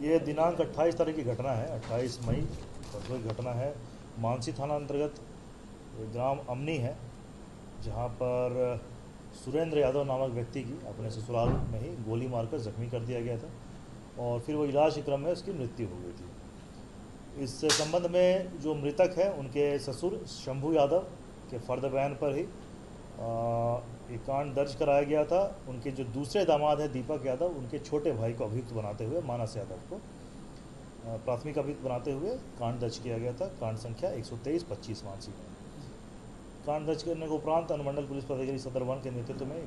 ये दिनांक 28 तारीख की घटना है, 28 मई परसों की घटना है। मानसी थाना अंतर्गत ग्राम अमनी है, जहां पर सुरेंद्र यादव नामक व्यक्ति की अपने ससुराल में ही गोली मारकर जख्मी कर दिया गया था और फिर वो इलाज के क्रम में उसकी मृत्यु हो गई थी। इस संबंध में जो मृतक है उनके ससुर शंभू यादव के फर्द बयान पर ही एक कांड दर्ज कराया गया था। उनके जो दूसरे दामाद हैं दीपक यादव, उनके छोटे भाई को अभियुक्त बनाते हुए मानस यादव को प्राथमिक अभियुक्त बनाते हुए कांड दर्ज किया गया था। कांड संख्या 123-25 मानसी में। कांड दर्ज करने के उपरांत अनुमंडल पुलिस पदाधिकारी सदर 1 के नेतृत्व में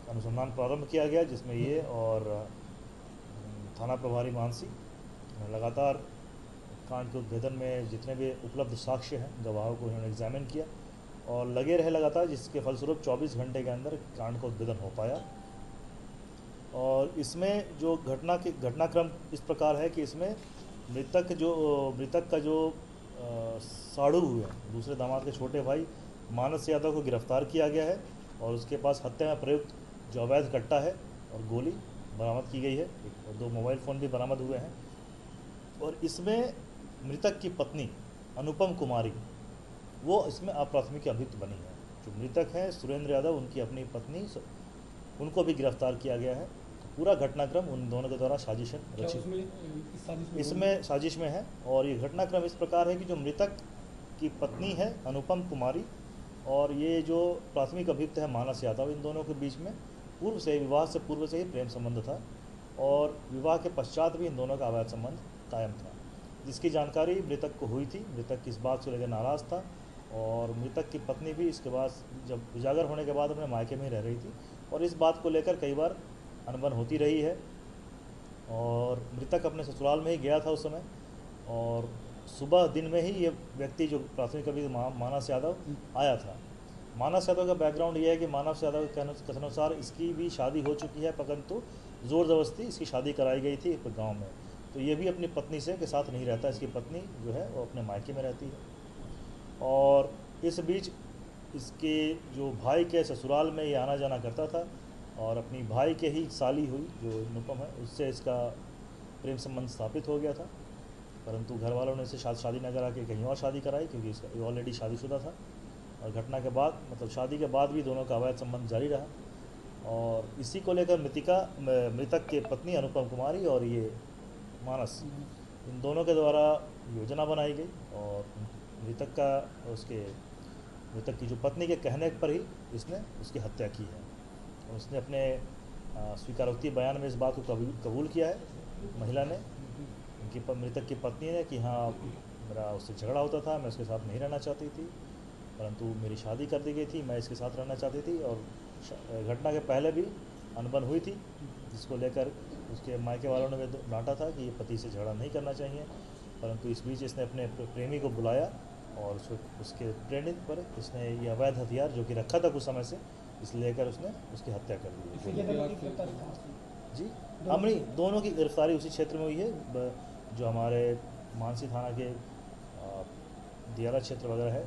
अनुसंधान प्रारंभ किया गया, जिसमें ये और थाना प्रभारी मानसी लगातार कांड के उद्भेदन में जितने भी उपलब्ध साक्ष्य हैं, गवाहों को इन्होंने एग्जामिन किया और लगे रहे लगातार, जिसके फलस्वरूप 24 घंटे के अंदर कांड का उद्भेदन हो पाया। और इसमें जो घटनाक्रम इस प्रकार है कि इसमें मृतक का जो साड़ू हुए दूसरे दामाद के छोटे भाई मानस यादव को गिरफ्तार किया गया है और उसके पास हत्या में प्रयुक्त जो अवैध कट्टा है और गोली बरामद की गई है और 2 मोबाइल फ़ोन भी बरामद हुए हैं। और इसमें मृतक की पत्नी अनुपम कुमारी वो इसमें अप्राथमिक अभियुक्त बनी है। जो मृतक है सुरेंद्र यादव, उनकी अपनी पत्नी, उनको भी गिरफ्तार किया गया है। तो पूरा घटनाक्रम उन दोनों के द्वारा साजिश रची इसमें साजिश में है। और ये घटनाक्रम इस प्रकार है कि जो मृतक की पत्नी है अनुपम कुमारी और ये जो प्राथमिक अभियुक्त है मानस यादव, इन दोनों के बीच में विवाह से पूर्व से ही प्रेम संबंध था और विवाह के पश्चात भी इन दोनों का अवैध संबंध कायम था, जिसकी जानकारी मृतक को हुई थी। मृतक इस बात को लेकर नाराज़ था और मृतक की पत्नी भी इसके बाद जब उजागर होने के बाद अपने मायके में ही रह रही थी और इस बात को लेकर कई बार अनबन होती रही है। और मृतक अपने ससुराल में ही गया था उस समय और सुबह दिन में ही ये व्यक्ति जो प्राथमिक अभियुक्त मानस यादव आया था। मानस यादव का बैकग्राउंड ये है कि मानस यादव के कथनानुसार इसकी भी शादी हो चुकी है, परंतु ज़ोर ज़बरदस्ती इसकी शादी कराई गई थी एक गाँव में। तो ये भी अपनी पत्नी से के साथ नहीं रहता, इसकी पत्नी जो है वो अपने मायके में रहती है। और इस बीच इसके जो भाई के ससुराल में ये आना जाना करता था और अपनी भाई के ही साली हुई जो अनुपम है, उससे इसका प्रेम संबंध स्थापित हो गया था। परंतु घर वालों ने इसे शादी न करा के कहीं और शादी कराई, क्योंकि इसका ऑलरेडी शादीशुदा था। और घटना के बाद मतलब शादी के बाद भी दोनों का अवैध संबंध जारी रहा और इसी को लेकर मृतक के पत्नी अनुपम कुमारी और ये मानस, इन दोनों के द्वारा योजना बनाई गई और मृतक की जो पत्नी के कहने पर ही इसने उसकी हत्या की है। और उसने अपने स्वीकारोक्ति बयान में इस बात को कबूल किया है महिला ने, मृतक की पत्नी ने, कि हाँ मेरा उससे झगड़ा होता था, मैं उसके साथ नहीं रहना चाहती थी, परंतु मेरी शादी कर दी गई थी, मैं इसके साथ रहना चाहती थी। और घटना के पहले भी अनबन हुई थी, जिसको लेकर उसके मायके वालों ने डांटा था कि ये पति से झगड़ा नहीं करना चाहिए। परंतु इस बीच इसने अपने प्रेमी को बुलाया और उसके प्रेरित पर इसने ये अवैध हथियार जो कि रखा था कुछ समय से, इस लेकर उसने उसकी हत्या कर दी जी। अमरी दोनों की गिरफ्तारी उसी क्षेत्र में हुई है जो हमारे मानसी थाना के दियारा क्षेत्र वगैरह है।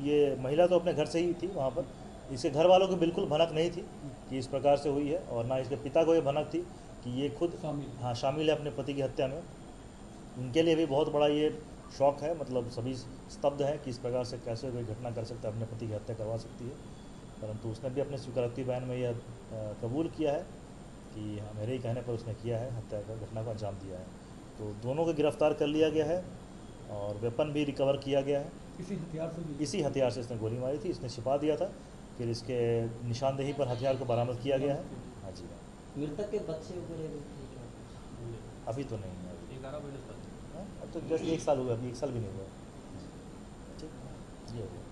ये महिला तो अपने घर से ही थी वहाँ पर, इसके घर वालों को बिल्कुल भनक नहीं थी कि इस प्रकार से हुई है और ना इसके पिता को ये भनक थी कि ये खुद शामिल है अपने पति की हत्या में। उनके लिए भी बहुत बड़ा ये शौक है, मतलब सभी स्तब्ध हैं कि इस प्रकार से कैसे कोई घटना कर सकता है, अपने पति की हत्या करवा सकती है। परंतु उसने भी अपने स्वीकारोक्ति बयान में यह कबूल किया है कि हाँ मेरे ही कहने पर उसने किया है, हत्या का घटना को अंजाम दिया है। तो दोनों को गिरफ्तार कर लिया गया है और वेपन भी रिकवर किया गया है। इसी हथियार से इसने गोली मारी थी, इसने छिपा दिया था, फिर इसके निशानदेही पर हथियार को बरामद किया गया है। हाँ जी। मृतक के बच्चे अभी तो नहीं है, अब तो जस्ट 1 साल हुआ, अभी 1 साल भी नहीं हुआ। ठीक, ये हो गया।